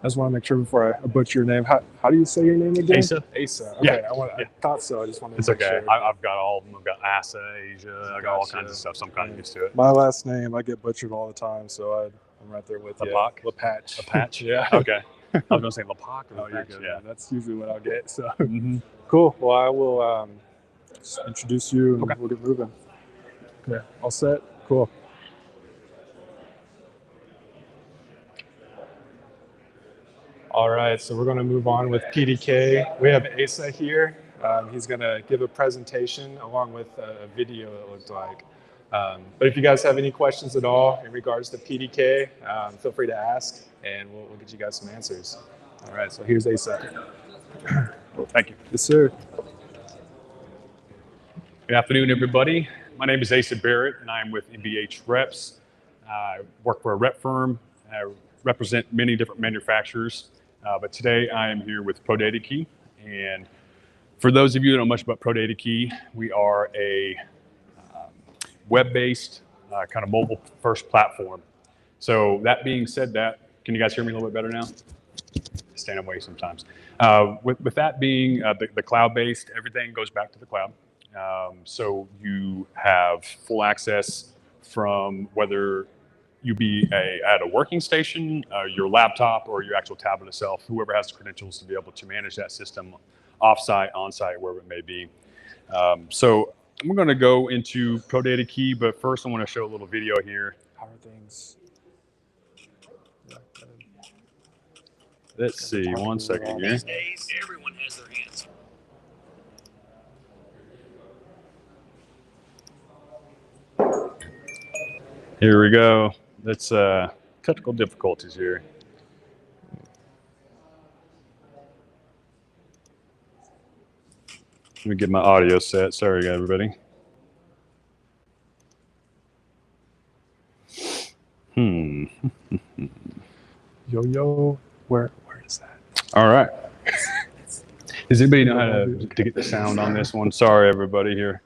I just want to make sure before I butcher your name. How do you say your name again? Asa. Asa. Okay. Yeah. I thought so. I just wanted to It's make okay. sure. I've got all of them. I've got Asa, Asia. I got all kinds of stuff, so I'm kind of used to it. My last name, I get butchered all the time, so I'm right there with you. Lapak? Lapatch. Lapatch? Yeah. Okay. I was going to say Lapak or Lapatch. yeah. That's usually what I'll get. So cool. Well, I will just introduce you and we'll get moving. Okay. All set? Cool. All right, so we're going to move on with PDK. We have Asa here. He's going to give a presentation along with a video, it looked like. But if you guys have any questions at all in regards to PDK, feel free to ask, and we'll get you guys some answers. All right, so here's Asa. Thank you. Yes, sir. Good afternoon, everybody. My name is Asa Barrett, and I'm with MBH Reps. I work for a rep firm. I represent many different manufacturers. But today I am here with ProDataKey, and for those of you who don't know much about ProDataKey, we are a web-based kind of mobile-first platform. So that being said, can you guys hear me a little bit better now? Stand away sometimes. With that being the cloud-based, everything goes back to the cloud. So you have full access from whether you be at a working station, your laptop, or your actual tablet itself, whoever has the credentials to be able to manage that system off-site, on-site, wherever it may be. So I'm going to go into ProDataKey, but first I want to show a little video here. How are things? Let's see, 1 second here. These days, everyone has their hands. Here we go. That's technical difficulties here. Let me get my audio set. Sorry, everybody. Yo, where is that? All right. Does anybody know how to get the sound on this one? Sorry, everybody here.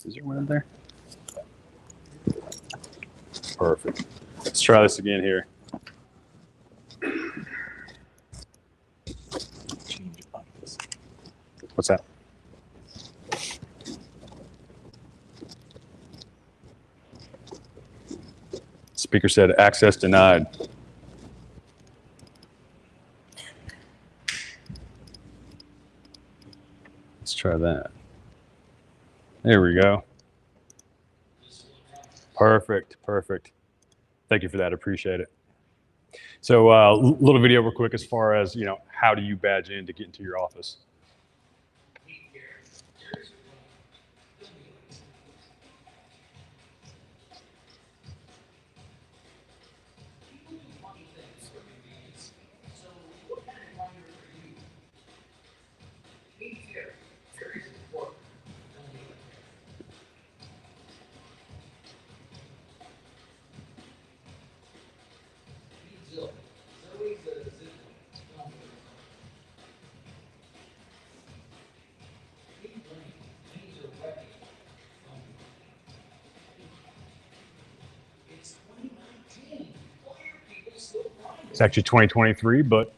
Is there one in there? Perfect. Let's try this again here. What's that? Speaker said access denied. Let's try that. There we go. Perfect, perfect. Thank you for that, appreciate it. So a little video real quick as far as, how do you badge in to get into your office? It's actually 2023, but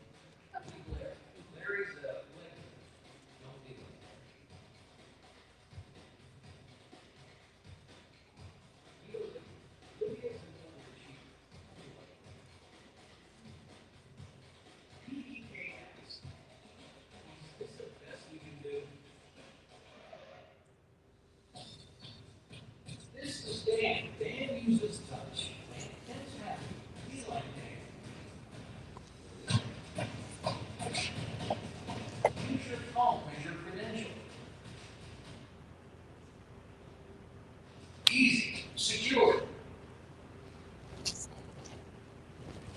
Easy, secure.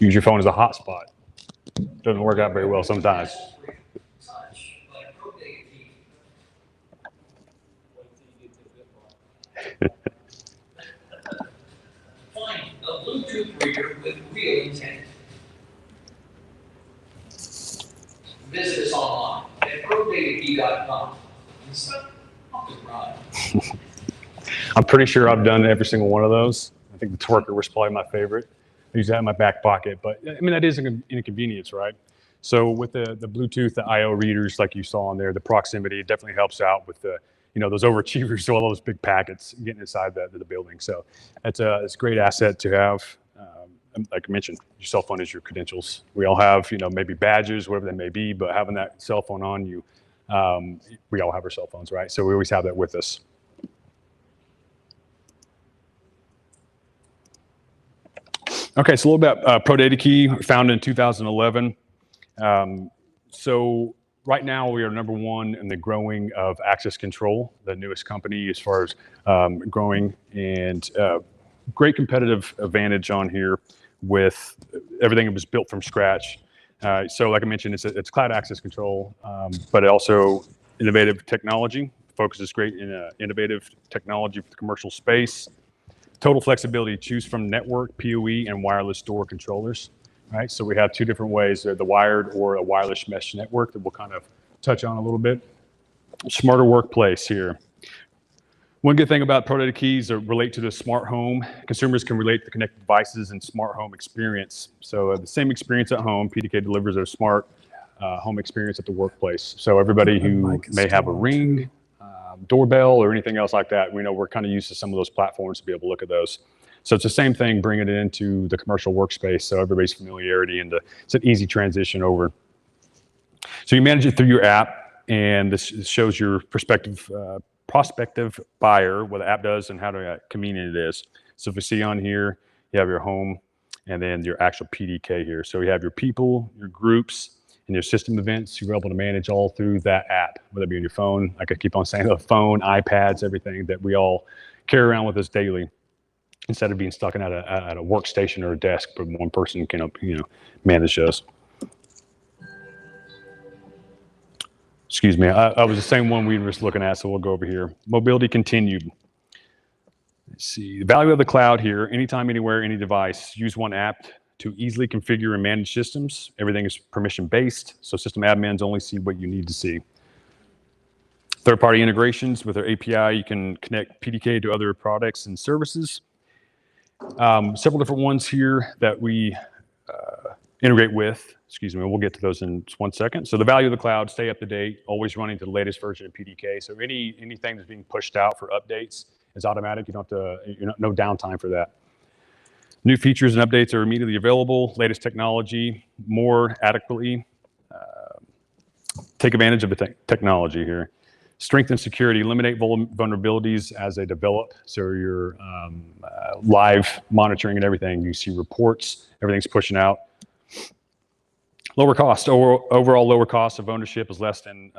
use your phone as a hotspot. Doesn't work out very well sometimes. Find a Bluetooth reader with real intent. visit us online at ProDataKey.com. And stuff off the ride. I'm pretty sure I've done every single one of those. I think the twerker was probably my favorite. I use that in my back pocket, but I mean, that is an inconvenience, right? So with the Bluetooth, the I/O readers, like you saw on there, the proximity definitely helps out with the, those overachievers, all those big packets getting inside the building. So it's a great asset to have. Like I mentioned, your cell phone is your credentials. We all have, maybe badges, whatever they may be, but having that cell phone on you, we all have our cell phones, right? So we always have that with us. Okay, so a little bit about ProDataKey, founded in 2011. So right now we are #1 in the growing of access control, the newest company as far as growing, and great competitive advantage on here with everything that was built from scratch. So like I mentioned, it's cloud access control, but also innovative technology. Focuses great in innovative technology for the commercial space. Total flexibility, choose from network, PoE, and wireless door controllers. Right, so we have two different ways, the wired or a wireless mesh network that we'll kind of touch on a little bit. Smarter workplace here. One good thing about ProDataKey is relate to the smart home. Consumers can relate to connected devices and smart home experience. So the same experience at home, PDK delivers a smart home experience at the workplace. So everybody who may have a Ring, doorbell, or anything else like that, we know we're kind of used to some of those platforms to be able to look at those. So it's the same thing, bringing it into the commercial workspace, so everybody's familiarity, and it's an easy transition over. So you manage it through your app, and this shows your prospective buyer what the app does and how convenient it is. So if you see on here, you have your home, and then your actual PDK here. So you have your people, your groups, and your system events. You're able to manage all through that app, whether it be on your phone, like I keep on saying, the phone, iPads, everything that we all carry around with us daily, instead of being stuck at a workstation or a desk, but one person can manage those. Excuse me, I was the same one we were just looking at, so we'll go over here. Mobility continued. Let's see, the value of the cloud here, anytime, anywhere, any device. Use one app to easily configure and manage systems. Everything is permission-based, so system admins only see what you need to see. Third-party integrations with our API, you can connect PDK to other products and services. Several different ones here that we integrate with. Excuse me, we'll get to those in just 1 second. So the value of the cloud, stay up to date, always running to the latest version of PDK. So anything that's being pushed out for updates is automatic. You don't have to, no downtime for that. New features and updates are immediately available. Latest technology, more adequately. Take advantage of the technology here. Strengthen security, eliminate vulnerabilities as they develop. So your live monitoring and everything, you see reports, everything's pushing out. Lower cost, overall lower cost of ownership is less than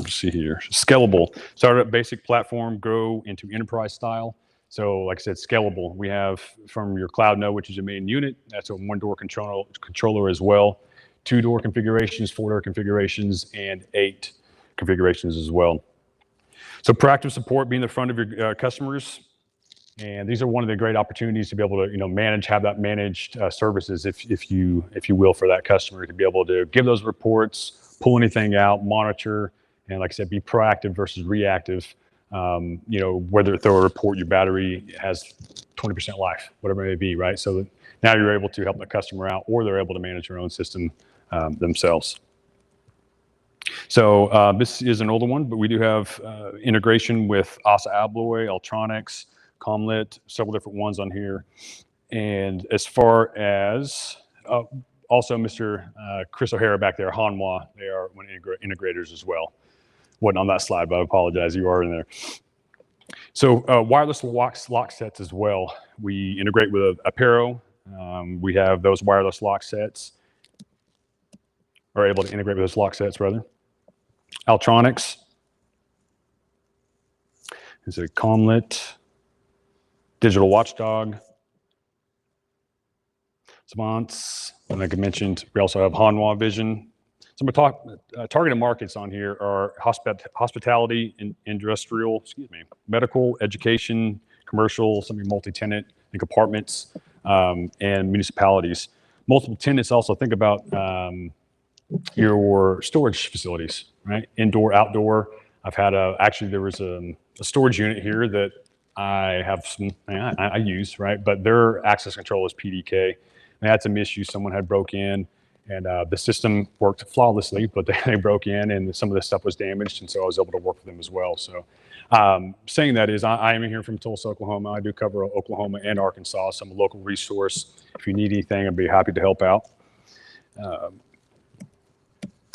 see here. Scalable, start at basic platform, grow into enterprise style. So like I said, scalable. We have from your cloud node, which is your main unit, that's a one-door controller as well. 2-door configurations, 4-door configurations, and 8 configurations as well. So proactive support, being in the front of your customers. And these are one of the great opportunities to be able to, have that managed services, if you will, for that customer, to be able to give those reports, pull anything out, monitor, and like I said, be proactive versus reactive. Whether throw a report, your battery has 20% life, whatever it may be, right? So now you're able to help the customer out, or they're able to manage their own system themselves. So this is an older one, but we do have integration with ASA Abloy, Ultronics, Comlit, several different ones on here. And as far as also Mr. Chris O'Hara back there, Hanwha, they are one integrators as well. Wasn't on that slide, but I apologize, you are in there. So wireless lock sets as well. We integrate with Apero. We have those wireless lock sets, or able to integrate with those lock sets, rather. Ultronics. Is a Comlit. Digital Watchdog. Savants. And like I mentioned, we also have Hanwha Vision. Some targeted markets on here are hospitality, industrial, medical, education, commercial, some multi-tenant, like apartments, and municipalities. Multiple tenants also think about your storage facilities, right? Indoor, outdoor. I've had actually there was a storage unit here that I have I use, right? But their access control is PDK. They had some issues. Someone had broke in, and the system worked flawlessly, but they broke in and some of the stuff was damaged, and so I was able to work with them as well. So saying that is, I am here from Tulsa, Oklahoma. I do cover Oklahoma and Arkansas, so I'm a local resource. If you need anything, I'd be happy to help out.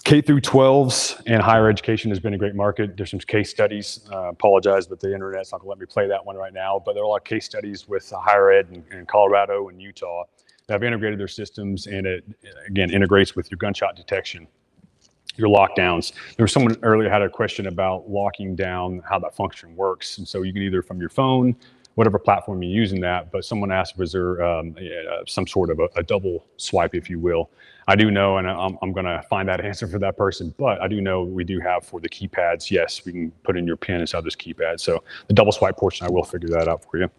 K through 12s and higher education has been a great market. There's some case studies. Apologize, but the internet's not going to let me play that one right now. But there are a lot of case studies with higher ed in Colorado and Utah that have integrated their systems, and it, again, integrates with your gunshot detection, your lockdowns. There was someone earlier had a question about locking down, how that function works. And so you can either from your phone, whatever platform you're using that, but someone asked, was there some sort of a double swipe, if you will. I do know, and I'm going to find that answer for that person, but I do know we do have for the keypads, yes, we can put in your pin inside this keypad. So the double swipe portion, I will figure that out for you.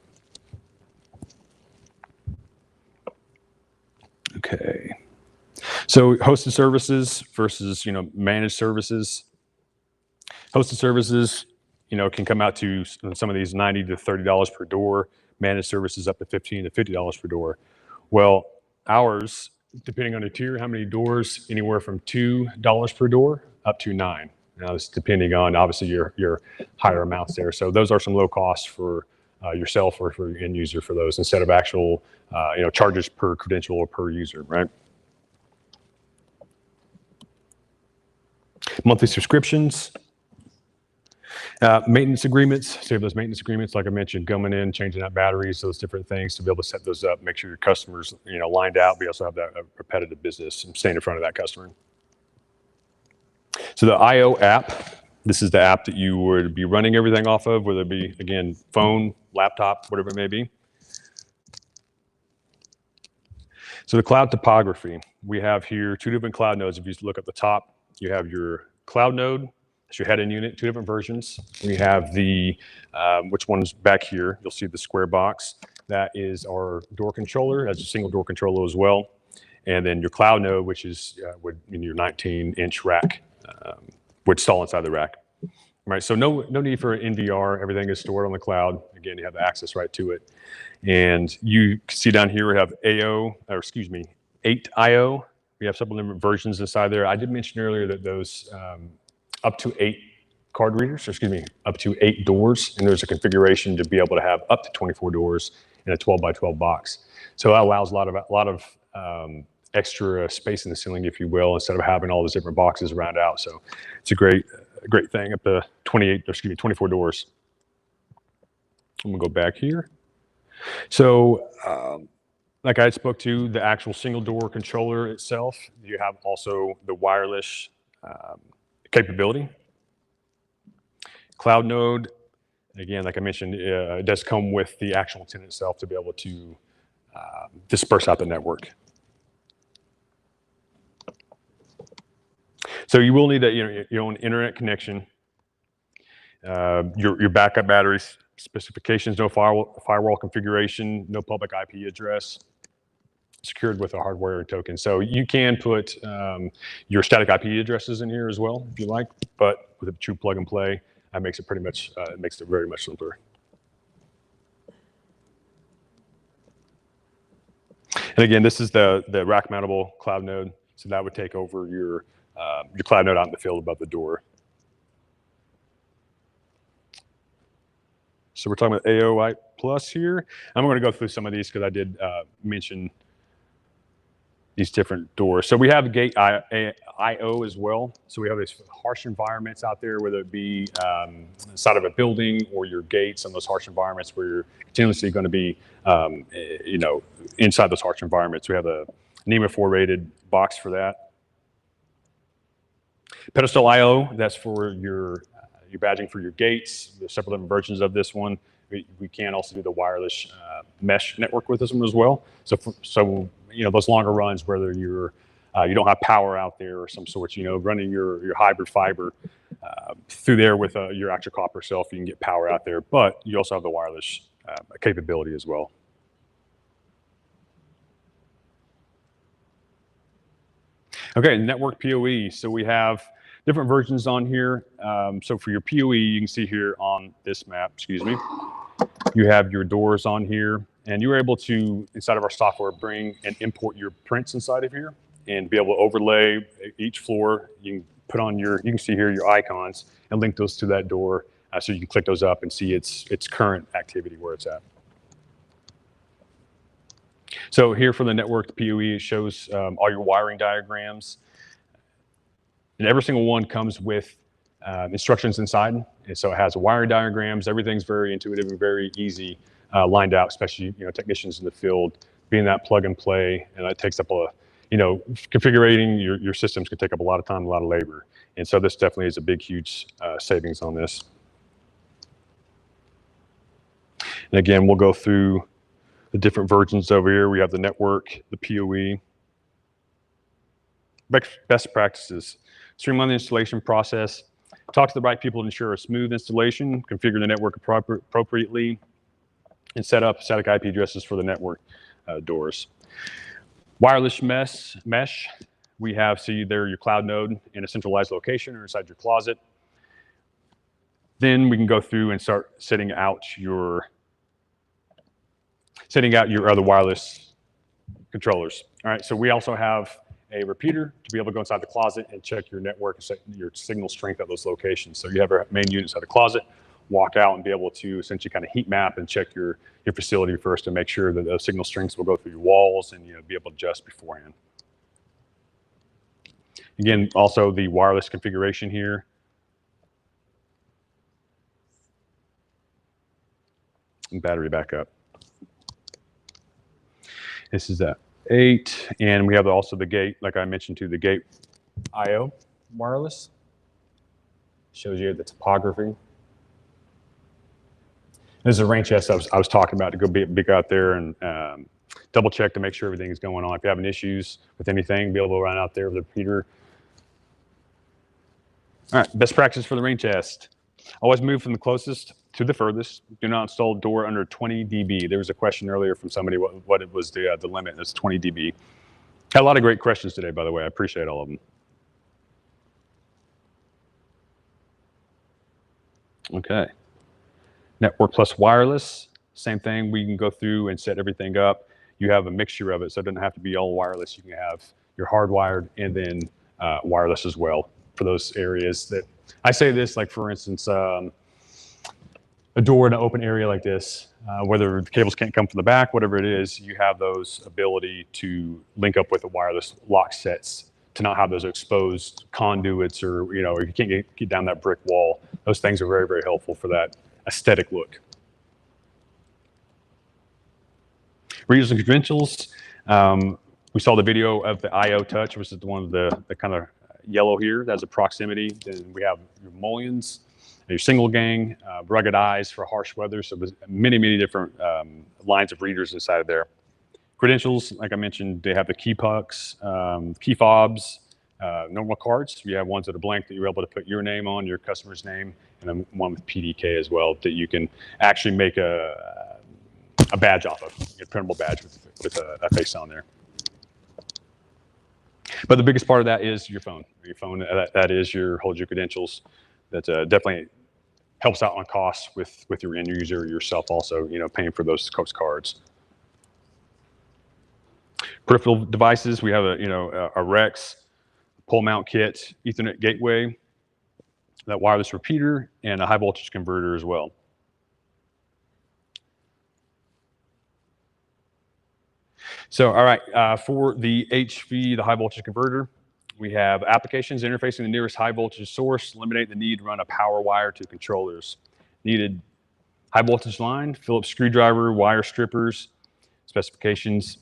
Okay. So hosted services versus, managed services. Hosted services, can come out to some of these $90 to $30 per door. Managed services up to $15 to $50 per door. Well, ours, depending on the tier, how many doors, anywhere from $2 per door up to $9. Now, it's depending on obviously your higher amounts there. So those are some low costs for yourself or for your end user for those, instead of actual charges per credential or per user, right? Monthly subscriptions. Maintenance agreements, so you have those maintenance agreements, like I mentioned, coming in, changing out batteries, those different things to be able to set those up, make sure your customers, lined out, but you also have that repetitive business and staying in front of that customer. So the IO app, this is the app that you would be running everything off of, whether it be, again, phone, laptop, whatever it may be. So the cloud topography, we have here 2 different cloud nodes. If you look at the top, you have your cloud node. It's your head-end unit, 2 different versions. We have the, which one's back here? You'll see the square box. That is our door controller. That's a single door controller as well. And then your cloud node, which is in your 19-inch rack, would install inside the rack. Right, so no need for an NVR. Everything is stored on the cloud. Again, you have access right to it. And you can see down here we have 8IO. We have several different versions inside there. I did mention earlier that those up to 8 card readers, up to 8 doors, and there's a configuration to be able to have up to 24 doors in a 12 by 12 box. So that allows a lot of extra space in the ceiling, if you will, instead of having all those different boxes around out. So it's a great thing up to 24 doors. I'm gonna go back here. So like I spoke to, the actual single door controller itself, you have also the wireless capability. Cloud node, again, like I mentioned, it does come with the actual antenna itself to be able to disperse out the network. So you will need your own internet connection, your backup batteries, specifications, no firewall configuration, no public IP address, secured with a hardware token. So you can put your static IP addresses in here as well, if you like, but with a true plug and play, that makes it pretty much, makes it very much simpler. And again, this is the rack mountable cloud node. So that would take over your cloud node out in the field above the door. So we're talking about AOI Plus here. I'm going to go through some of these because I did mention these different doors. So we have gate IO as well. So we have these harsh environments out there, whether it be inside of a building or your gates and those harsh environments where you're continuously going to be, inside those harsh environments. We have a NEMA 4 rated box for that. Pedestal IO, that's for your badging for your gates. There's several different versions of this one. We can also do the wireless mesh network with this one as well. So those longer runs, whether you don't have power out there or some sort, running your hybrid fiber through there with your actual copper self, you can get power out there, but you also have the wireless capability as well. Okay, network PoE. So we have different versions on here. So for your PoE, you can see here on this map, excuse me, you have your doors on here, and you're able to, inside of our software, bring and import your prints inside of here and be able to overlay each floor. You can put on you can see here your icons and link those to that door, so you can click those up and see its current activity where it's at. So here for the network PoE, it shows all your wiring diagrams. And every single one comes with instructions inside. And so it has wiring diagrams. Everything's very intuitive and very easy, lined out, especially technicians in the field, being that plug and play. And that takes up configuring your systems can take up a lot of time, a lot of labor. And so this definitely is a big, huge savings on this. And again, we'll go through the different versions over here. We have the network, the PoE. Best practices. Streamline the installation process. Talk to the right people to ensure a smooth installation. Configure the network appropriately. And set up static IP addresses for the network doors. Wireless mesh. We have, see there, your cloud node in a centralized location or inside your closet. Then we can go through and start setting out your other wireless controllers. All right, so we also have a repeater to be able to go inside the closet and check your network and set your signal strength at those locations. So you have our main unit inside the closet, walk out and be able to essentially kind of heat map and check your facility first to make sure that the signal strengths will go through your walls and be able to adjust beforehand. Again, also the wireless configuration here. And battery backup. This is that 8, and we have also the gate, like I mentioned the gate IO wireless. Shows you the topography. This is a range test I was talking about to go out there and double check to make sure everything is going on. If you're having issues with anything, be able to run out there with a repeater. All right, best practice for the range test. Always move from the closest to the furthest. Do not install door under 20 dB. There was a question earlier from somebody what it was the limit. It's 20 dB. Had a lot of great questions today, by the way. I appreciate all of them. Okay. Network plus wireless. Same thing. We can go through and set everything up. You have a mixture of it, so it doesn't have to be all wireless. You can have your hardwired and then wireless as well for those areas that I say this, like for instance, a door in an open area like this, whether the cables can't come from the back, whatever it is, you have those ability to link up with the wireless lock sets to not have those exposed conduits or, you can't get down that brick wall. Those things are very, very helpful for that aesthetic look. Reusing credentials. We saw the video of the IO Touch, which is the one of the kind of yellow here. That's a proximity. Then we have your mullions, your single gang, rugged eyes for harsh weather. So there's many, many different lines of readers inside of there. Credentials, like I mentioned, they have the key pucks, key fobs, normal cards. You have ones that are blank that you're able to put your name on, your customer's name, and then one with PDK as well that you can actually make a badge off of, a printable badge with a face on there. But the biggest part of that is your phone. Your phone, that holds your credentials. That definitely helps out on costs with your end user, yourself also, paying for those cards. Peripheral devices, we have a Rex, pole mount kit, Ethernet gateway, that wireless repeater, and a high voltage converter as well. So, all right, for the HV, the high voltage converter, we have applications interfacing the nearest high voltage source, eliminate the need to run a power wire to controllers. Needed high voltage line, Phillips screwdriver, wire strippers, specifications.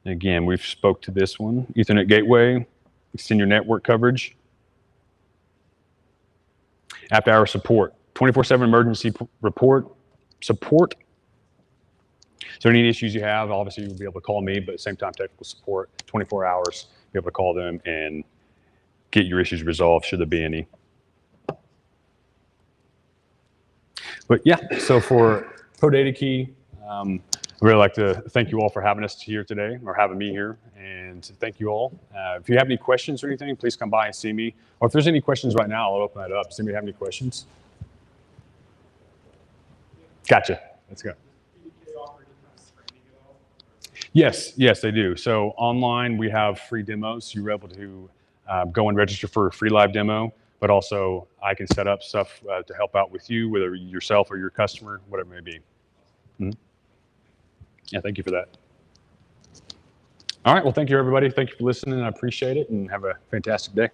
Again, we've spoke to this one. Ethernet gateway, extend your network coverage. After-hour support, 24/7 emergency support. So any issues you have, obviously you'll be able to call me, but at the same time, technical support, 24 hours, be able to call them and get your issues resolved should there be any. But yeah, so for Pro Data Key, I'd really like to thank you all for having us here today, or having me here, and thank you all. If you have any questions or anything, please come by and see me. Or if there's any questions right now, I'll open that up. Does anybody have any questions? Gotcha. Let's go. Yes, they do. So online, we have free demos. You're able to go and register for a free live demo, but also I can set up stuff to help out with you, whether yourself or your customer, whatever it may be. Mm-hmm. Yeah, thank you for that. All right, well, thank you, everybody. Thank you for listening. I appreciate it, and have a fantastic day.